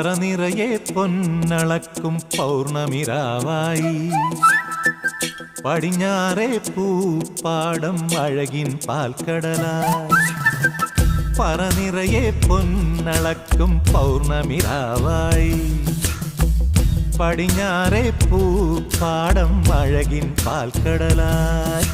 പറനിറയെ പൊന്നളക്കും പൗർണമിരാവായി പടിഞ്ഞാറേ പൂപ്പാടം അഴകിൻ പാൽക്കടലായി പറനിറയെ പൊന്നളക്കും പൗർണമിരാവായി പടിഞ്ഞാറേ പൂപ്പാടം അഴകിൻ പാൽക്കടലായി